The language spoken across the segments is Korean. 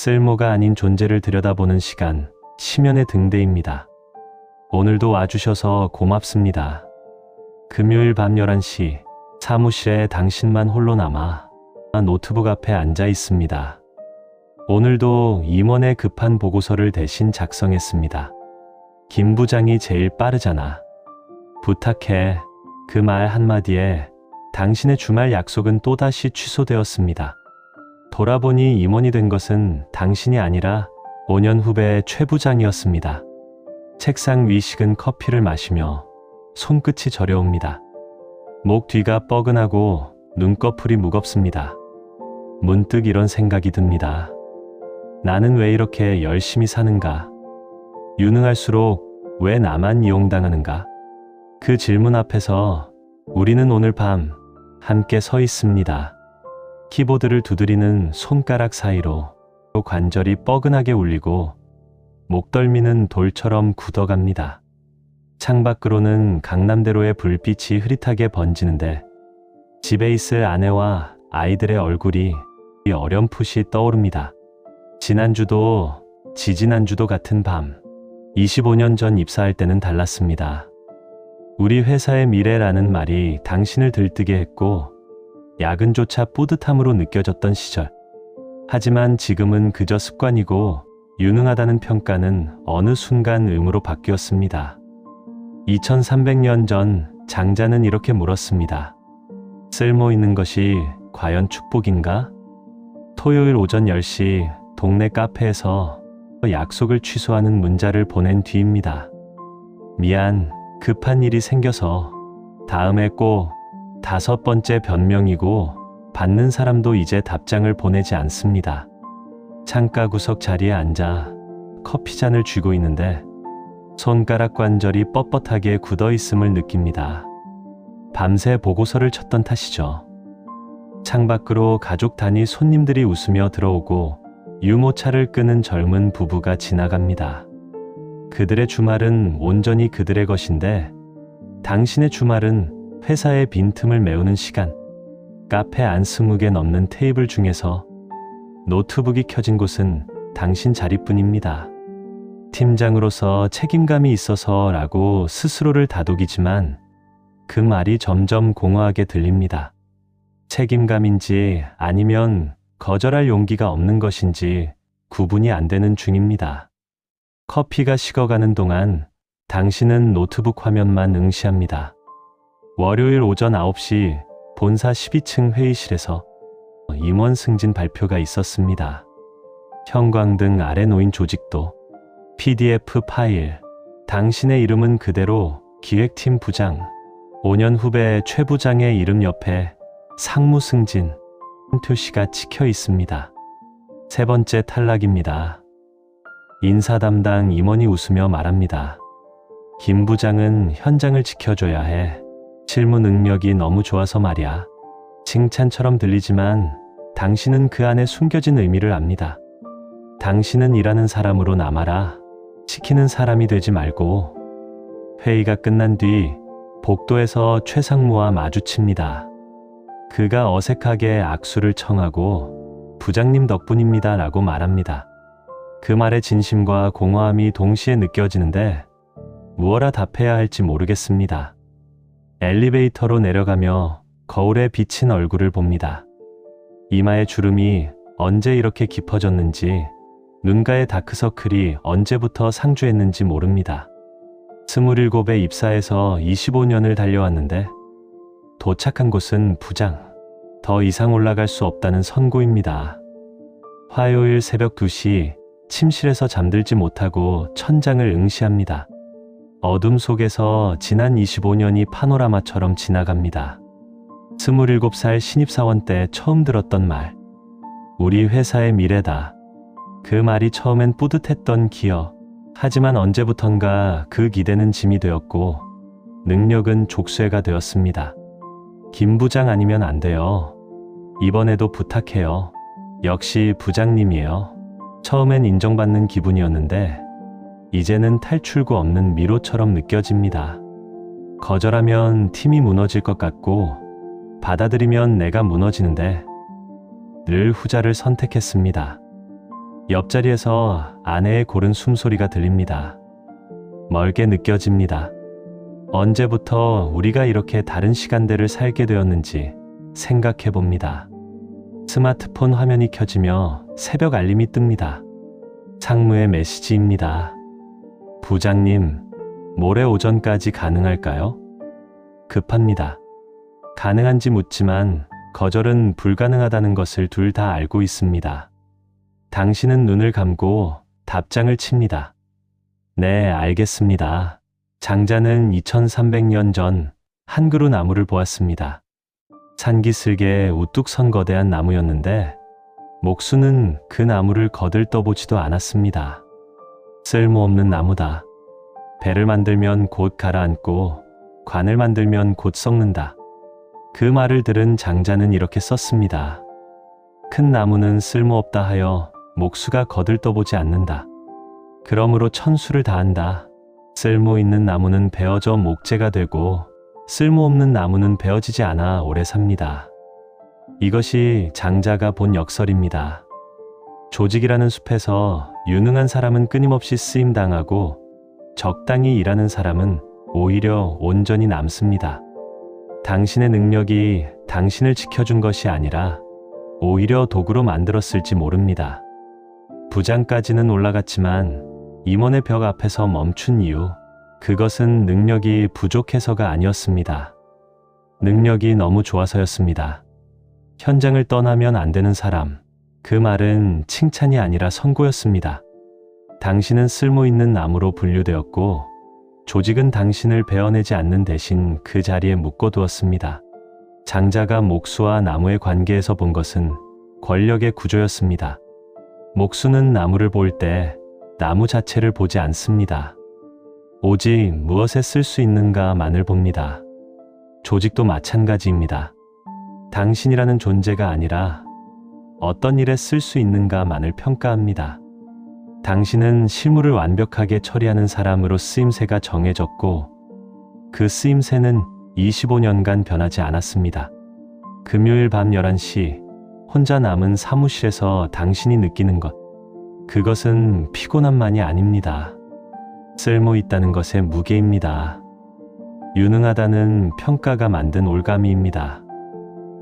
쓸모가 아닌 존재를 들여다보는 시간, 심연의 등대입니다. 오늘도 와주셔서 고맙습니다. 금요일 밤 11시, 사무실에 당신만 홀로 남아 노트북 앞에 앉아 있습니다. 오늘도 임원의 급한 보고서를 대신 작성했습니다. 김 부장이 제일 빠르잖아. 부탁해. 그 말 한마디에 당신의 주말 약속은 또다시 취소되었습니다. 돌아보니 임원이 된 것은 당신이 아니라 5년 후배의 최 부장이었습니다. 책상 위 식은 커피를 마시며 손끝이 저려옵니다. 목 뒤가 뻐근하고 눈꺼풀이 무겁습니다. 문득 이런 생각이 듭니다. 나는 왜 이렇게 열심히 사는가? 유능할수록 왜 나만 이용당하는가? 그 질문 앞에서 우리는 오늘 밤 함께 서 있습니다. 키보드를 두드리는 손가락 사이로 관절이 뻐근하게 울리고 목덜미는 돌처럼 굳어갑니다. 창밖으로는 강남대로의 불빛이 흐릿하게 번지는데 집에 있을 아내와 아이들의 얼굴이 어렴풋이 떠오릅니다. 지난주도 지지난주도 같은 밤, 25년 전 입사할 때는 달랐습니다. 우리 회사의 미래라는 말이 당신을 들뜨게 했고 야근조차 뿌듯함으로 느껴졌던 시절. 하지만 지금은 그저 습관이고 유능하다는 평가는 어느 순간 의무로 바뀌었습니다. 2300년 전 장자는 이렇게 물었습니다. 쓸모 있는 것이 과연 축복인가? 토요일 오전 10시 동네 카페에서 약속을 취소하는 문자를 보낸 뒤입니다. 미안, 급한 일이 생겨서. 다음에 꼭. 5번째 변명이고 받는 사람도 이제 답장을 보내지 않습니다. 창가 구석 자리에 앉아 커피잔을 쥐고 있는데 손가락 관절이 뻣뻣하게 굳어 있음을 느낍니다. 밤새 보고서를 쳤던 탓이죠. 창밖으로 가족 단위 손님들이 웃으며 들어오고 유모차를 끄는 젊은 부부가 지나갑니다. 그들의 주말은 온전히 그들의 것인데 당신의 주말은 회사의 빈틈을 메우는 시간. 카페 안 20개 넘는 테이블 중에서 노트북이 켜진 곳은 당신 자리뿐입니다. 팀장으로서 책임감이 있어서라고 스스로를 다독이지만 그 말이 점점 공허하게 들립니다. 책임감인지 아니면 거절할 용기가 없는 것인지 구분이 안 되는 중입니다. 커피가 식어가는 동안 당신은 노트북 화면만 응시합니다. 월요일 오전 9시 본사 12층 회의실에서 임원 승진 발표가 있었습니다. 형광등 아래 놓인 조직도, PDF 파일, 당신의 이름은 그대로 기획팀 부장, 5년 후배 최 부장의 이름 옆에 상무 승진, 표시가 찍혀 있습니다. 3번째 탈락입니다. 인사 담당 임원이 웃으며 말합니다. 김 부장은 현장을 지켜줘야 해. 실무 능력이 너무 좋아서 말이야. 칭찬처럼 들리지만 당신은 그 안에 숨겨진 의미를 압니다. 당신은 일하는 사람으로 남아라. 시키는 사람이 되지 말고. 회의가 끝난 뒤 복도에서 최 상무와 마주칩니다. 그가 어색하게 악수를 청하고 부장님 덕분입니다 라고 말합니다. 그 말의 진심과 공허함이 동시에 느껴지는데 무엇라 답해야 할지 모르겠습니다. 엘리베이터로 내려가며 거울에 비친 얼굴을 봅니다. 이마의 주름이 언제 이렇게 깊어졌는지, 눈가의 다크서클이 언제부터 상주했는지 모릅니다. 27에 입사해서 25년을 달려왔는데 도착한 곳은 부장. 더 이상 올라갈 수 없다는 선고입니다. 화요일 새벽 2시 침실에서 잠들지 못하고 천장을 응시합니다. 어둠 속에서 지난 25년이 파노라마처럼 지나갑니다. 27살 신입사원 때 처음 들었던 말. 우리 회사의 미래다. 그 말이 처음엔 뿌듯했던 기억. 하지만 언제부턴가 그 기대는 짐이 되었고 능력은 족쇄가 되었습니다. 김 부장 아니면 안 돼요. 이번에도 부탁해요. 역시 부장님이에요. 처음엔 인정받는 기분이었는데 이제는 탈출구 없는 미로처럼 느껴집니다. 거절하면 팀이 무너질 것 같고 받아들이면 내가 무너지는데 늘 후자를 선택했습니다. 옆자리에서 아내의 고른 숨소리가 들립니다. 멀게 느껴집니다. 언제부터 우리가 이렇게 다른 시간대를 살게 되었는지 생각해 봅니다. 스마트폰 화면이 켜지며 새벽 알림이 뜹니다. 상무의 메시지입니다. 부장님, 모레 오전까지 가능할까요? 급합니다. 가능한지 묻지만 거절은 불가능하다는 것을 둘 다 알고 있습니다. 당신은 눈을 감고 답장을 칩니다. 네, 알겠습니다. 장자는 2300년 전 한 그루 나무를 보았습니다. 산기슭에 우뚝 선 거대한 나무였는데 목수는 그 나무를 거들떠보지도 않았습니다. 쓸모없는 나무다. 배를 만들면 곧 가라앉고 관을 만들면 곧 썩는다. 그 말을 들은 장자는 이렇게 썼습니다. 큰 나무는 쓸모없다 하여 목수가 거들떠보지 않는다. 그러므로 천수를 다한다. 쓸모 있는 나무는 베어져 목재가 되고 쓸모없는 나무는 베어지지 않아 오래 삽니다. 이것이 장자가 본 역설입니다. 조직이라는 숲에서 유능한 사람은 끊임없이 쓰임당하고 적당히 일하는 사람은 오히려 온전히 남습니다. 당신의 능력이 당신을 지켜준 것이 아니라 오히려 도구로 만들었을지 모릅니다. 부장까지는 올라갔지만 임원의 벽 앞에서 멈춘 이유, 그것은 능력이 부족해서가 아니었습니다. 능력이 너무 좋아서였습니다. 현장을 떠나면 안 되는 사람, 그 말은 칭찬이 아니라 선고였습니다. 당신은 쓸모있는 나무로 분류되었고 조직은 당신을 베어내지 않는 대신 그 자리에 묶어두었습니다. 장자가 목수와 나무의 관계에서 본 것은 권력의 구조였습니다. 목수는 나무를 볼 때 나무 자체를 보지 않습니다. 오직 무엇에 쓸 수 있는가만을 봅니다. 조직도 마찬가지입니다. 당신이라는 존재가 아니라 어떤 일에 쓸 수 있는가만을 평가합니다. 당신은 실무를 완벽하게 처리하는 사람으로 쓰임새가 정해졌고 그 쓰임새는 25년간 변하지 않았습니다. 금요일 밤 11시 혼자 남은 사무실에서 당신이 느끼는 것, 그것은 피곤함만이 아닙니다. 쓸모 있다는 것의 무게입니다. 유능하다는 평가가 만든 올가미입니다.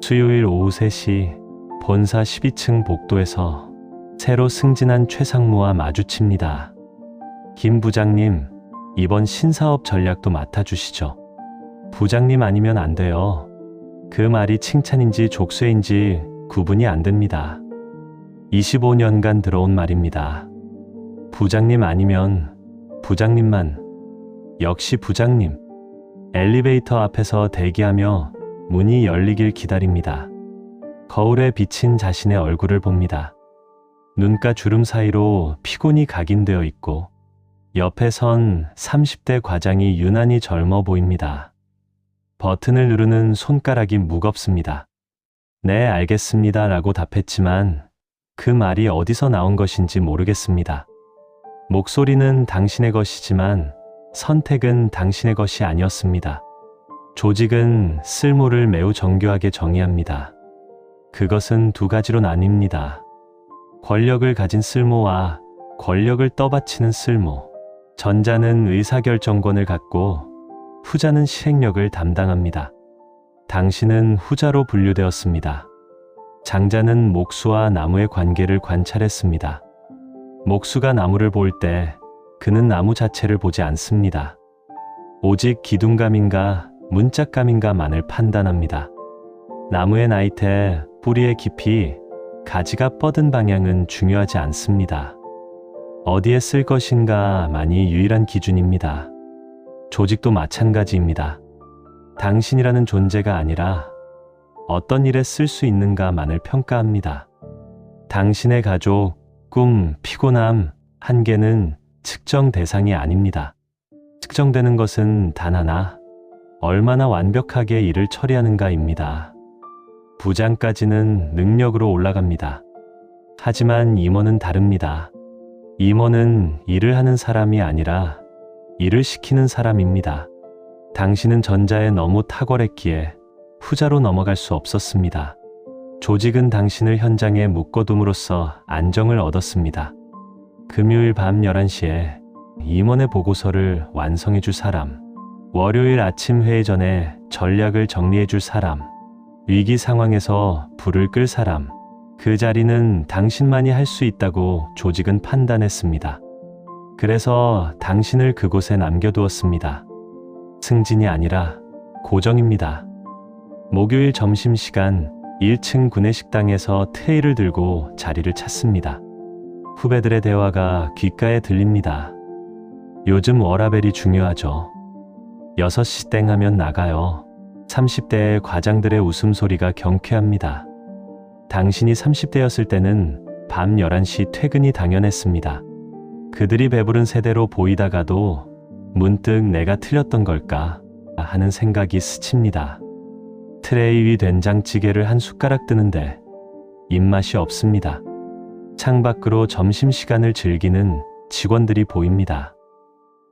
수요일 오후 3시 본사 12층 복도에서 새로 승진한 최상무와 마주칩니다. 김 부장님, 이번 신사업 전략도 맡아주시죠. 부장님 아니면 안 돼요. 그 말이 칭찬인지 족쇄인지 구분이 안 됩니다. 25년간 들어온 말입니다. 부장님 아니면 부장님만, 역시 부장님. 엘리베이터 앞에서 대기하며 문이 열리길 기다립니다. 거울에 비친 자신의 얼굴을 봅니다. 눈가 주름 사이로 피곤이 각인되어 있고 옆에 선 30대 과장이 유난히 젊어 보입니다. 버튼을 누르는 손가락이 무겁습니다. 네, 알겠습니다 라고 답했지만 그 말이 어디서 나온 것인지 모르겠습니다. 목소리는 당신의 것이지만 선택은 당신의 것이 아니었습니다. 조직은 쓸모를 매우 정교하게 정의합니다. 그것은 두 가지로 나뉩니다. 권력을 가진 쓸모와 권력을 떠받치는 쓸모. 전자는 의사결정권을 갖고 후자는 실행력을 담당합니다. 당신은 후자로 분류되었습니다. 장자는 목수와 나무의 관계를 관찰했습니다. 목수가 나무를 볼 때 그는 나무 자체를 보지 않습니다. 오직 기둥감인가 문짝감인가만을 판단합니다. 나무의 나이테, 뿌리의 깊이, 가지가 뻗은 방향은 중요하지 않습니다. 어디에 쓸 것인가만이 유일한 기준입니다. 조직도 마찬가지입니다. 당신이라는 존재가 아니라 어떤 일에 쓸 수 있는가만을 평가합니다. 당신의 가족, 꿈, 피곤함, 한계는 측정 대상이 아닙니다. 측정되는 것은 단 하나, 얼마나 완벽하게 일을 처리하는가입니다. 부장까지는 능력으로 올라갑니다. 하지만 임원은 다릅니다. 임원은 일을 하는 사람이 아니라 일을 시키는 사람입니다. 당신은 전자에 너무 탁월했기에 후자로 넘어갈 수 없었습니다. 조직은 당신을 현장에 묶어둠으로써 안정을 얻었습니다. 금요일 밤 11시에 임원의 보고서를 완성해 줄 사람, 월요일 아침 회의 전에 전략을 정리해 줄 사람, 위기 상황에서 불을 끌 사람, 그 자리는 당신만이 할 수 있다고 조직은 판단했습니다. 그래서 당신을 그곳에 남겨두었습니다. 승진이 아니라 고정입니다. 목요일 점심시간 1층 구내식당에서 트레이를 들고 자리를 찾습니다. 후배들의 대화가 귓가에 들립니다. 요즘 워라밸이 중요하죠. 6시 땡 하면 나가요. 30대의 과장들의 웃음소리가 경쾌합니다. 당신이 30대였을 때는 밤 11시 퇴근이 당연했습니다. 그들이 배부른 세대로 보이다가도 문득 내가 틀렸던 걸까 하는 생각이 스칩니다. 트레이 위 된장찌개를 한 숟가락 뜨는데 입맛이 없습니다. 창밖으로 점심시간을 즐기는 직원들이 보입니다.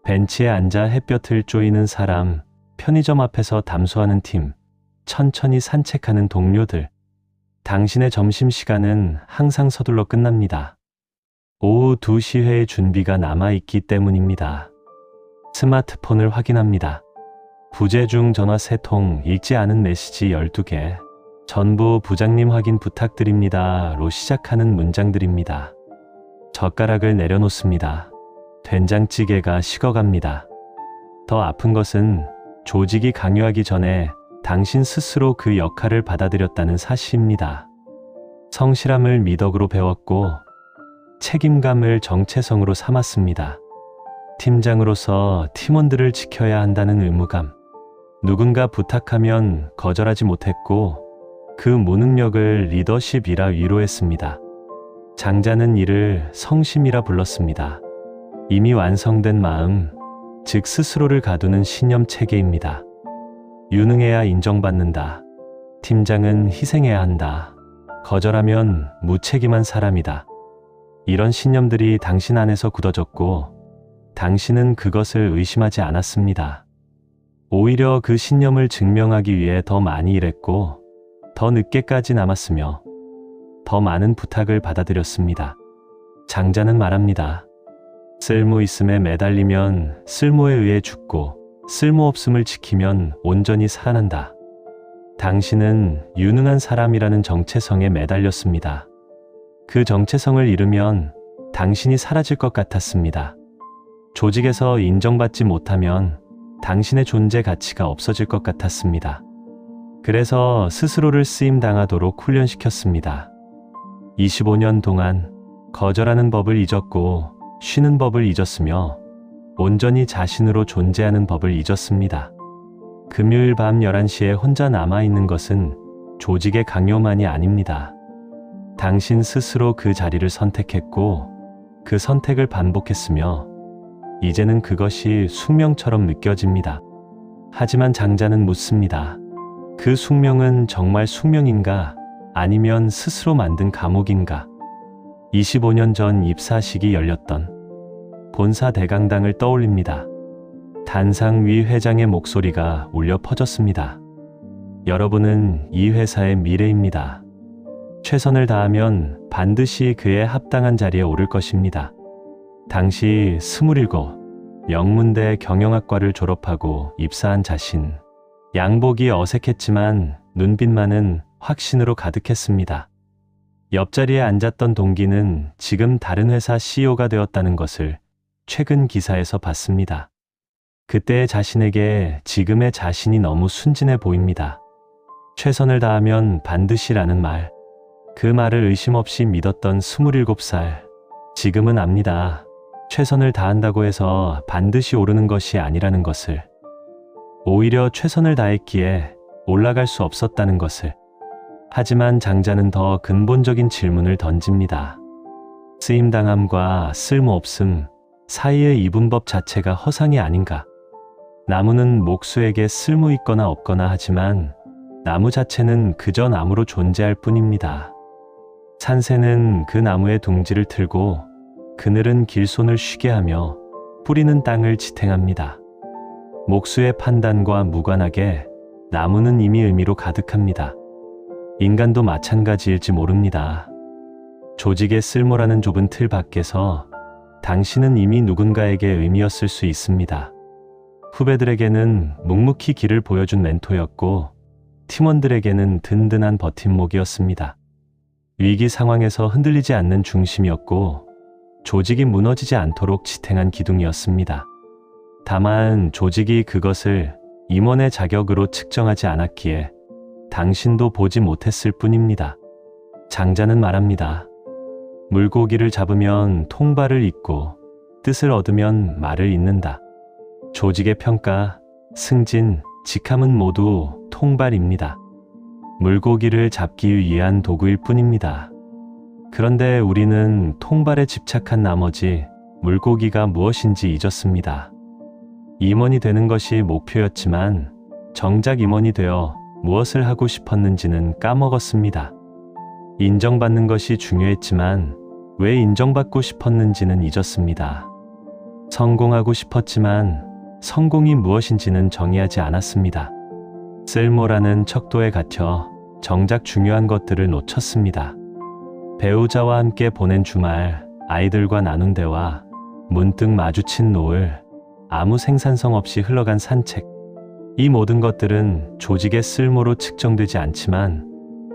벤치에 앉아 햇볕을 쬐이는 사람, 편의점 앞에서 담소하는 팀, 천천히 산책하는 동료들. 당신의 점심시간은 항상 서둘러 끝납니다. 오후 2시 회의 준비가 남아있기 때문입니다. 스마트폰을 확인합니다. 부재중 전화 3통, 읽지 않은 메시지 12개. 전부 부장님 확인 부탁드립니다로 시작하는 문장들입니다. 젓가락을 내려놓습니다. 된장찌개가 식어갑니다. 더 아픈 것은 조직이 강요하기 전에 당신 스스로 그 역할을 받아들였다는 사실입니다. 성실함을 미덕으로 배웠고 책임감을 정체성으로 삼았습니다. 팀장으로서 팀원들을 지켜야 한다는 의무감. 누군가 부탁하면 거절하지 못했고 그 무능력을 리더십이라 위로했습니다. 장자는 이를 성심이라 불렀습니다. 이미 완성된 마음, 즉 스스로를 가두는 신념 체계입니다. 유능해야 인정받는다. 팀장은 희생해야 한다. 거절하면 무책임한 사람이다. 이런 신념들이 당신 안에서 굳어졌고 당신은 그것을 의심하지 않았습니다. 오히려 그 신념을 증명하기 위해 더 많이 일했고 더 늦게까지 남았으며 더 많은 부탁을 받아들였습니다. 장자는 말합니다. 쓸모 있음에 매달리면 쓸모에 의해 죽고 쓸모 없음을 지키면 온전히 살아난다. 당신은 유능한 사람이라는 정체성에 매달렸습니다. 그 정체성을 잃으면 당신이 사라질 것 같았습니다. 조직에서 인정받지 못하면 당신의 존재 가치가 없어질 것 같았습니다. 그래서 스스로를 쓰임당하도록 훈련시켰습니다. 25년 동안 거절하는 법을 잊었고 쉬는 법을 잊었으며 온전히 자신으로 존재하는 법을 잊었습니다. 금요일 밤 11시에 혼자 남아있는 것은 조직의 강요만이 아닙니다. 당신 스스로 그 자리를 선택했고 그 선택을 반복했으며 이제는 그것이 숙명처럼 느껴집니다. 하지만 장자는 묻습니다. 그 숙명은 정말 숙명인가? 아니면 스스로 만든 감옥인가? 25년 전 입사식이 열렸던 본사 대강당을 떠올립니다. 단상 위 회장의 목소리가 울려 퍼졌습니다. 여러분은 이 회사의 미래입니다. 최선을 다하면 반드시 그에 합당한 자리에 오를 것입니다. 당시 27, 영문대 경영학과를 졸업하고 입사한 자신. 양복이 어색했지만 눈빛만은 확신으로 가득했습니다. 옆자리에 앉았던 동기는 지금 다른 회사 CEO가 되었다는 것을 최근 기사에서 봤습니다. 그때의 자신에게 지금의 자신이 너무 순진해 보입니다. 최선을 다하면 반드시라는 말. 그 말을 의심 없이 믿었던 27살. 지금은 압니다. 최선을 다한다고 해서 반드시 오르는 것이 아니라는 것을. 오히려 최선을 다했기에 올라갈 수 없었다는 것을. 하지만 장자는 더 근본적인 질문을 던집니다. 쓰임당함과 쓸모없음 사이의 이분법 자체가 허상이 아닌가. 나무는 목수에게 쓸모 있거나 없거나 하지만 나무 자체는 그저 나무로 존재할 뿐입니다. 산새는 그 나무의 둥지를 틀고 그늘은 길손을 쉬게 하며 뿌리는 땅을 지탱합니다. 목수의 판단과 무관하게 나무는 이미 의미로 가득합니다. 인간도 마찬가지일지 모릅니다. 조직의 쓸모라는 좁은 틀 밖에서 당신은 이미 누군가에게 의미였을 수 있습니다. 후배들에게는 묵묵히 길을 보여준 멘토였고 팀원들에게는 든든한 버팀목이었습니다. 위기 상황에서 흔들리지 않는 중심이었고 조직이 무너지지 않도록 지탱한 기둥이었습니다. 다만 조직이 그것을 임원의 자격으로 측정하지 않았기에 당신도 보지 못했을 뿐입니다. 장자는 말합니다. 물고기를 잡으면 통발을 잇고 뜻을 얻으면 말을 잇는다. 조직의 평가, 승진, 직함은 모두 통발입니다. 물고기를 잡기 위한 도구일 뿐입니다. 그런데 우리는 통발에 집착한 나머지 물고기가 무엇인지 잊었습니다. 임원이 되는 것이 목표였지만 정작 임원이 되어 무엇을 하고 싶었는지는 까먹었습니다. 인정받는 것이 중요했지만 왜 인정받고 싶었는지는 잊었습니다. 성공하고 싶었지만 성공이 무엇인지는 정의하지 않았습니다. 쓸모라는 척도에 갇혀 정작 중요한 것들을 놓쳤습니다. 배우자와 함께 보낸 주말, 아이들과 나눈 대화, 문득 마주친 노을, 아무 생산성 없이 흘러간 산책. 이 모든 것들은 조직의 쓸모로 측정되지 않지만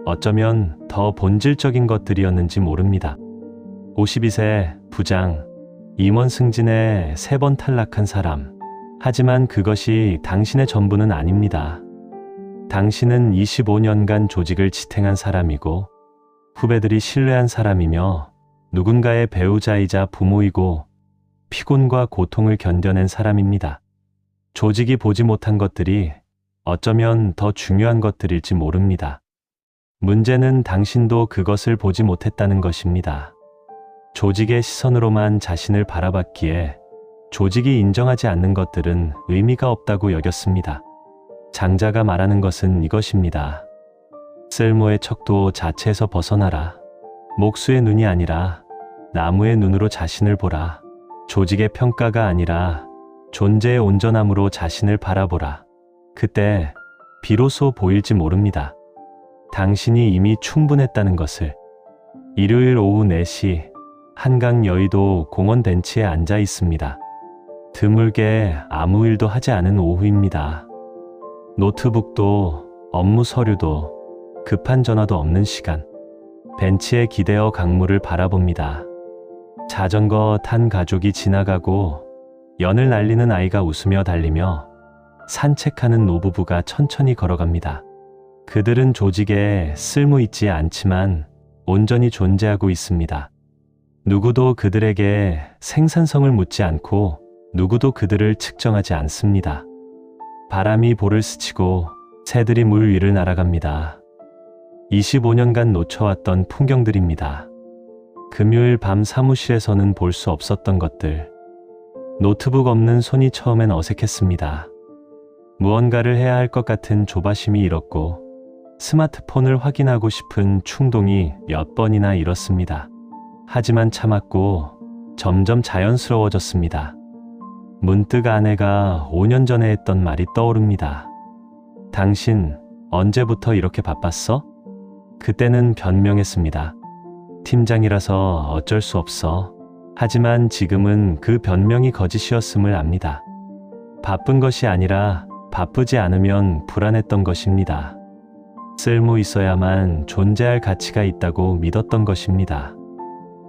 어쩌면 더 본질적인 것들이었는지 모릅니다. 52세 부장, 임원 승진에 3번 탈락한 사람. 하지만 그것이 당신의 전부는 아닙니다. 당신은 25년간 조직을 지탱한 사람이고 후배들이 신뢰한 사람이며 누군가의 배우자이자 부모이고 피곤과 고통을 견뎌낸 사람입니다. 조직이 보지 못한 것들이 어쩌면 더 중요한 것들일지 모릅니다. 문제는 당신도 그것을 보지 못했다는 것입니다. 조직의 시선으로만 자신을 바라봤기에 조직이 인정하지 않는 것들은 의미가 없다고 여겼습니다. 장자가 말하는 것은 이것입니다. 쓸모의 척도 자체에서 벗어나라. 목수의 눈이 아니라 나무의 눈으로 자신을 보라. 조직의 평가가 아니라 존재의 온전함으로 자신을 바라보라. 그때 비로소 보일지 모릅니다. 당신이 이미 충분했다는 것을. 일요일 오후 4시 한강 여의도 공원 벤치에 앉아 있습니다. 드물게 아무 일도 하지 않은 오후입니다. 노트북도 업무 서류도 급한 전화도 없는 시간. 벤치에 기대어 강물을 바라봅니다. 자전거 탄 가족이 지나가고 연을 날리는 아이가 웃으며 달리며 산책하는 노부부가 천천히 걸어갑니다. 그들은 조직에 쓸모 있지 않지만 온전히 존재하고 있습니다. 누구도 그들에게 생산성을 묻지 않고 누구도 그들을 측정하지 않습니다. 바람이 볼을 스치고 새들이 물 위를 날아갑니다. 25년간 놓쳐왔던 풍경들입니다. 금요일 밤 사무실에서는 볼 수 없었던 것들. 노트북 없는 손이 처음엔 어색했습니다. 무언가를 해야 할 것 같은 조바심이 일었고 스마트폰을 확인하고 싶은 충동이 몇 번이나 일었습니다. 하지만 참았고 점점 자연스러워졌습니다. 문득 아내가 5년 전에 했던 말이 떠오릅니다. 당신 언제부터 이렇게 바빴어? 그때는 변명했습니다. 팀장이라서 어쩔 수 없어. 하지만 지금은 그 변명이 거짓이었음을 압니다. 바쁜 것이 아니라 바쁘지 않으면 불안했던 것입니다. 쓸모 있어야만 존재할 가치가 있다고 믿었던 것입니다.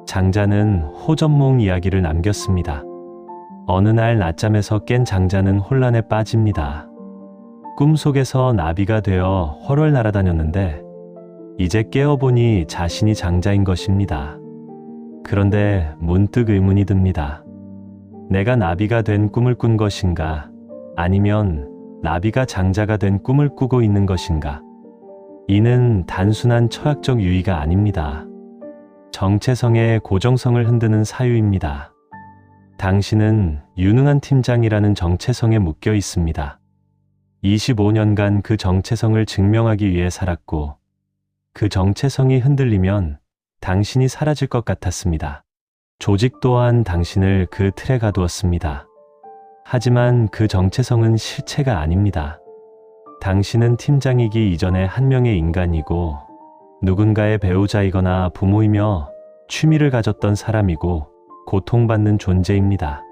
장자는 호전몽 이야기를 남겼습니다. 어느 날 낮잠에서 깬 장자는 혼란에 빠집니다. 꿈속에서 나비가 되어 훨훨 날아다녔는데 이제 깨어보니 자신이 장자인 것입니다. 그런데 문득 의문이 듭니다. 내가 나비가 된 꿈을 꾼 것인가? 아니면 나비가 장자가 된 꿈을 꾸고 있는 것인가? 이는 단순한 철학적 유의가 아닙니다. 정체성의 고정성을 흔드는 사유입니다. 당신은 유능한 팀장이라는 정체성에 묶여 있습니다. 25년간 그 정체성을 증명하기 위해 살았고 그 정체성이 흔들리면 당신이 사라질 것 같았습니다. 조직 또한 당신을 그 틀에 가두었습니다. 하지만 그 정체성은 실체가 아닙니다. 당신은 팀장이기 이전의 한 명의 인간이고 누군가의 배우자이거나 부모이며 취미를 가졌던 사람이고 고통받는 존재입니다.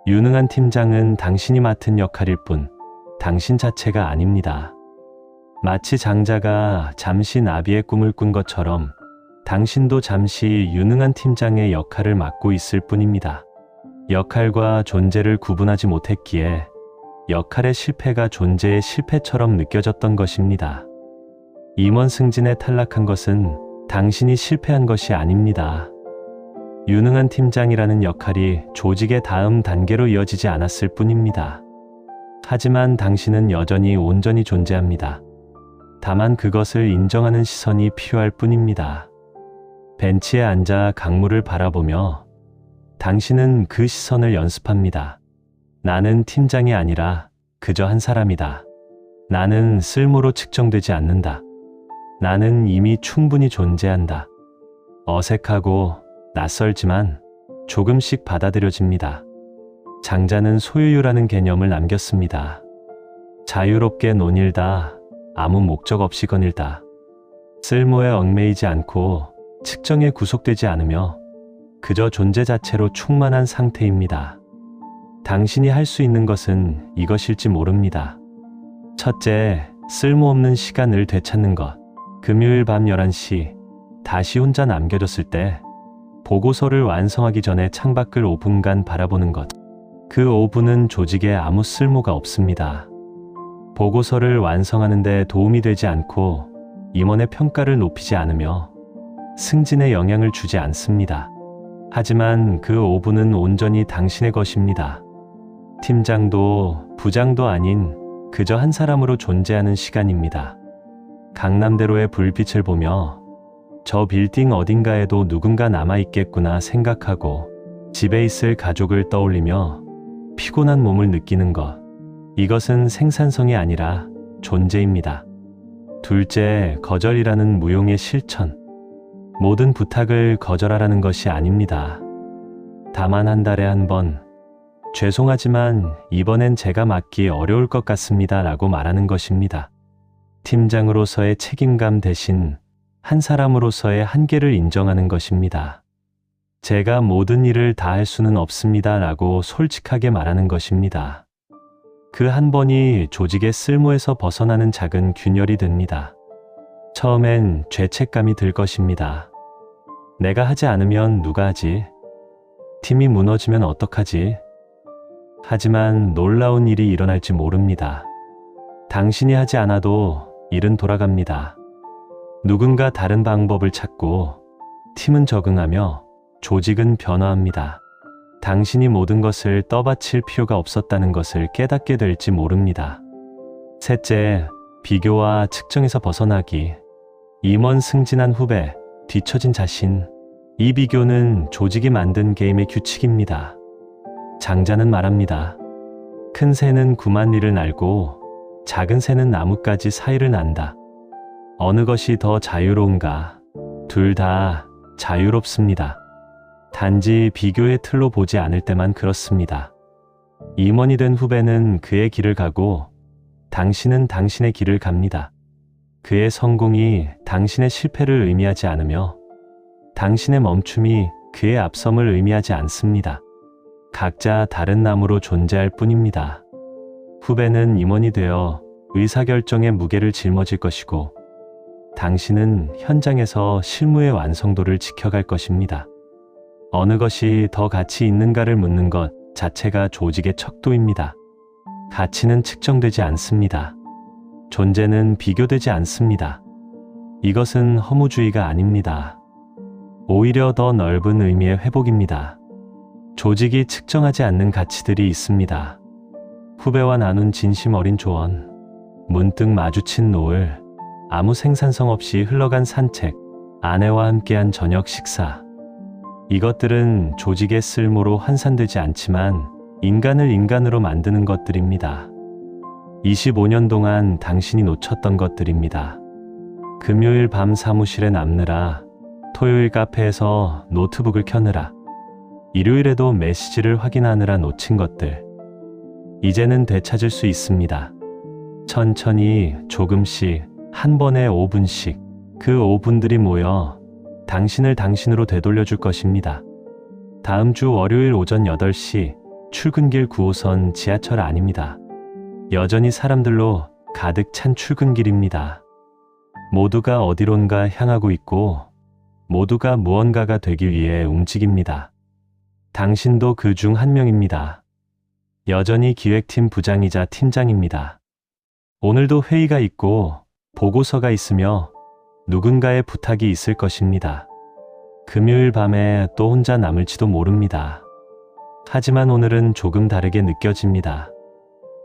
유능한 팀장은 당신이 맡은 역할일 뿐 당신 자체가 아닙니다. 마치 장자가 잠시 나비의 꿈을 꾼 것처럼 당신도 잠시 유능한 팀장의 역할을 맡고 있을 뿐입니다. 역할과 존재를 구분하지 못했기에 역할의 실패가 존재의 실패처럼 느껴졌던 것입니다. 임원 승진에 탈락한 것은 당신이 실패한 것이 아닙니다. 유능한 팀장이라는 역할이 조직의 다음 단계로 이어지지 않았을 뿐입니다. 하지만 당신은 여전히 온전히 존재합니다. 다만 그것을 인정하는 시선이 필요할 뿐입니다. 벤치에 앉아 강물을 바라보며 당신은 그 시선을 연습합니다. 나는 팀장이 아니라 그저 한 사람이다. 나는 쓸모로 측정되지 않는다. 나는 이미 충분히 존재한다. 어색하고 낯설지만 조금씩 받아들여집니다. 장자는 소유유라는 개념을 남겼습니다. 자유롭게 논일다. 아무 목적 없이 거닐다. 쓸모에 얽매이지 않고 측정에 구속되지 않으며 그저 존재 자체로 충만한 상태입니다. 당신이 할 수 있는 것은 이것일지 모릅니다. 첫째, 쓸모없는 시간을 되찾는 것. 금요일 밤 11시 다시 혼자 남겨졌을 때 보고서를 완성하기 전에 창밖을 5분간 바라보는 것. 그 5분은 조직에 아무 쓸모가 없습니다. 보고서를 완성하는 데 도움이 되지 않고 임원의 평가를 높이지 않으며 승진에 영향을 주지 않습니다. 하지만 그 5분은 온전히 당신의 것입니다. 팀장도 부장도 아닌 그저 한 사람으로 존재하는 시간입니다. 강남대로의 불빛을 보며 저 빌딩 어딘가에도 누군가 남아있겠구나 생각하고 집에 있을 가족을 떠올리며 피곤한 몸을 느끼는 것. 이것은 생산성이 아니라 존재입니다. 둘째, 거절이라는 무용의 실천. 모든 부탁을 거절하라는 것이 아닙니다. 다만 한 달에 한 번, 죄송하지만 이번엔 제가 맡기 어려울 것 같습니다 라고 말하는 것입니다. 팀장으로서의 책임감 대신 한 사람으로서의 한계를 인정하는 것입니다. 제가 모든 일을 다 할 수는 없습니다 라고 솔직하게 말하는 것입니다. 그 한 번이 조직의 쓸모에서 벗어나는 작은 균열이 됩니다. 처음엔 죄책감이 들 것입니다. 내가 하지 않으면 누가 하지? 팀이 무너지면 어떡하지? 하지만 놀라운 일이 일어날지 모릅니다. 당신이 하지 않아도 일은 돌아갑니다. 누군가 다른 방법을 찾고 팀은 적응하며 조직은 변화합니다. 당신이 모든 것을 떠받칠 필요가 없었다는 것을 깨닫게 될지 모릅니다. 셋째, 비교와 측정에서 벗어나기. 임원 승진한 후배, 뒤처진 자신. 이 비교는 조직이 만든 게임의 규칙입니다. 장자는 말합니다. 큰 새는 9만 리를 날고 작은 새는 나뭇가지 사이를 난다. 어느 것이 더 자유로운가? 둘 다 자유롭습니다. 단지 비교의 틀로 보지 않을 때만 그렇습니다. 임원이 된 후배는 그의 길을 가고 당신은 당신의 길을 갑니다. 그의 성공이 당신의 실패를 의미하지 않으며 당신의 멈춤이 그의 앞섬을 의미하지 않습니다. 각자 다른 나무로 존재할 뿐입니다. 후배는 임원이 되어 의사결정의 무게를 짊어질 것이고 당신은 현장에서 실무의 완성도를 지켜갈 것입니다. 어느 것이 더 가치 있는가를 묻는 것 자체가 조직의 척도입니다. 가치는 측정되지 않습니다. 존재는 비교되지 않습니다. 이것은 허무주의가 아닙니다. 오히려 더 넓은 의미의 회복입니다. 조직이 측정하지 않는 가치들이 있습니다. 후배와 나눈 진심 어린 조언, 문득 마주친 노을, 아무 생산성 없이 흘러간 산책, 아내와 함께한 저녁 식사. 이것들은 조직의 쓸모로 환산되지 않지만 인간을 인간으로 만드는 것들입니다. 25년 동안 당신이 놓쳤던 것들입니다. 금요일 밤 사무실에 남느라, 토요일 카페에서 노트북을 켜느라, 일요일에도 메시지를 확인하느라 놓친 것들. 이제는 되찾을 수 있습니다. 천천히 조금씩 한 번에 5분씩 그 5분들이 모여 당신을 당신으로 되돌려 줄 것입니다. 다음 주 월요일 오전 8시 출근길 9호선 지하철 안입니다. 여전히 사람들로 가득 찬 출근길입니다. 모두가 어디론가 향하고 있고 모두가 무언가가 되기 위해 움직입니다. 당신도 그 중 한 명입니다. 여전히 기획팀 부장이자 팀장입니다. 오늘도 회의가 있고 보고서가 있으며 누군가의 부탁이 있을 것입니다. 금요일 밤에 또 혼자 남을지도 모릅니다. 하지만 오늘은 조금 다르게 느껴집니다.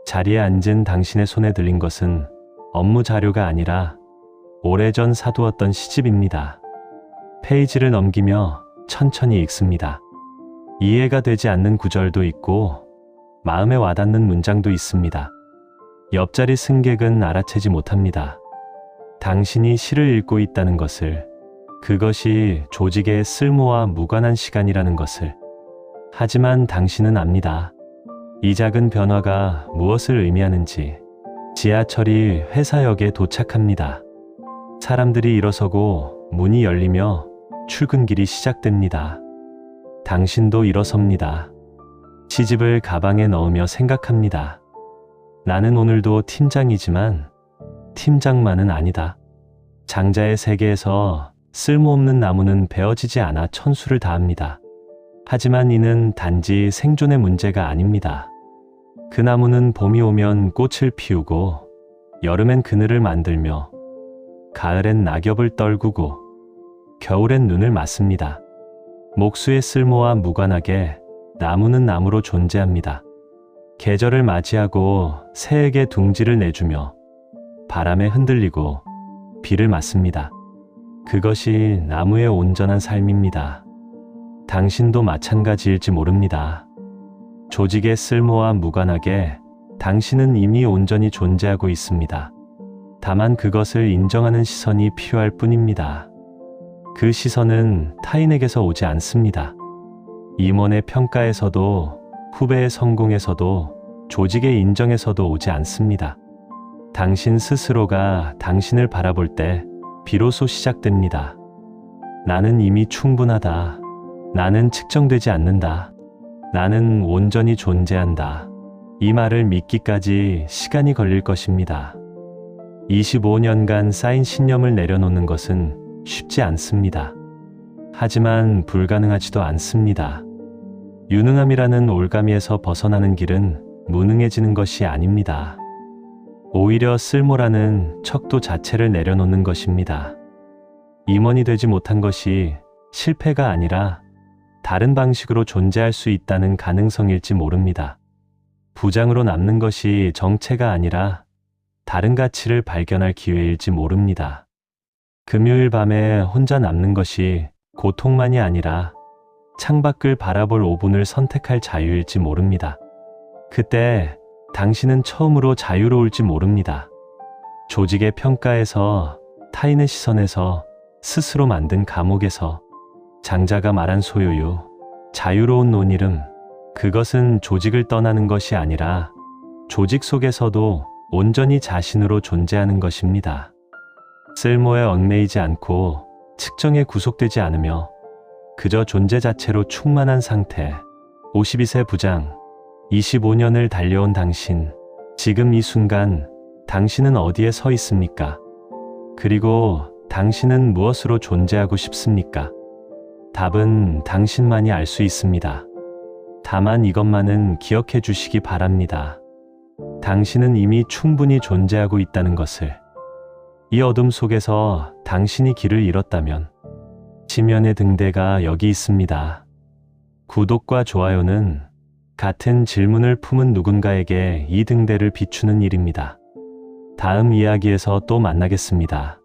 자리에 앉은 당신의 손에 들린 것은 업무 자료가 아니라 오래전 사두었던 시집입니다. 페이지를 넘기며 천천히 읽습니다. 이해가 되지 않는 구절도 있고 마음에 와닿는 문장도 있습니다. 옆자리 승객은 알아채지 못합니다. 당신이 시를 읽고 있다는 것을, 그것이 조직의 쓸모와 무관한 시간이라는 것을. 하지만 당신은 압니다. 이 작은 변화가 무엇을 의미하는지. 지하철이 회사역에 도착합니다. 사람들이 일어서고 문이 열리며 출근길이 시작됩니다. 당신도 일어섭니다. 시집을 가방에 넣으며 생각합니다. 나는 오늘도 팀장이지만 팀장만은 아니다. 장자의 세계에서 쓸모없는 나무는 베어지지 않아 천수를 다합니다. 하지만 이는 단지 생존의 문제가 아닙니다. 그 나무는 봄이 오면 꽃을 피우고 여름엔 그늘을 만들며 가을엔 낙엽을 떨구고 겨울엔 눈을 맞습니다. 목수의 쓸모와 무관하게 나무는 나무로 존재합니다. 계절을 맞이하고 새에게 둥지를 내주며 바람에 흔들리고 비를 맞습니다. 그것이 나무의 온전한 삶입니다. 당신도 마찬가지일지 모릅니다. 조직의 쓸모와 무관하게 당신은 이미 온전히 존재하고 있습니다. 다만 그것을 인정하는 시선이 필요할 뿐입니다. 그 시선은 타인에게서 오지 않습니다. 임원의 평가에서도, 후배의 성공에서도, 조직의 인정에서도 오지 않습니다. 당신 스스로가 당신을 바라볼 때 비로소 시작됩니다. 나는 이미 충분하다. 나는 측정되지 않는다. 나는 온전히 존재한다. 이 말을 믿기까지 시간이 걸릴 것입니다. 25년간 쌓인 신념을 내려놓는 것은 쉽지 않습니다. 하지만 불가능하지도 않습니다. 유능함이라는 올가미에서 벗어나는 길은 무능해지는 것이 아닙니다. 오히려 쓸모라는 척도 자체를 내려놓는 것입니다. 임원이 되지 못한 것이 실패가 아니라 다른 방식으로 존재할 수 있다는 가능성일지 모릅니다. 부장으로 남는 것이 정체가 아니라 다른 가치를 발견할 기회일지 모릅니다. 금요일 밤에 혼자 남는 것이 고통만이 아니라 창밖을 바라볼 5분을 선택할 자유일지 모릅니다. 그때 당신은 처음으로 자유로울지 모릅니다. 조직의 평가에서, 타인의 시선에서, 스스로 만든 감옥에서, 장자가 말한 소유유, 자유로운 논이름, 그것은 조직을 떠나는 것이 아니라 조직 속에서도 온전히 자신으로 존재하는 것입니다. 쓸모에 얽매이지 않고 측정에 구속되지 않으며 그저 존재 자체로 충만한 상태. 52세 부장, 25년을 달려온 당신, 지금 이 순간 당신은 어디에 서 있습니까? 그리고 당신은 무엇으로 존재하고 싶습니까? 답은 당신만이 알 수 있습니다. 다만 이것만은 기억해 주시기 바랍니다. 당신은 이미 충분히 존재하고 있다는 것을. 이 어둠 속에서 당신이 길을 잃었다면 지면의 등대가 여기 있습니다. 구독과 좋아요는 같은 질문을 품은 누군가에게 이 등대를 비추는 일입니다. 다음 이야기에서 또 만나겠습니다.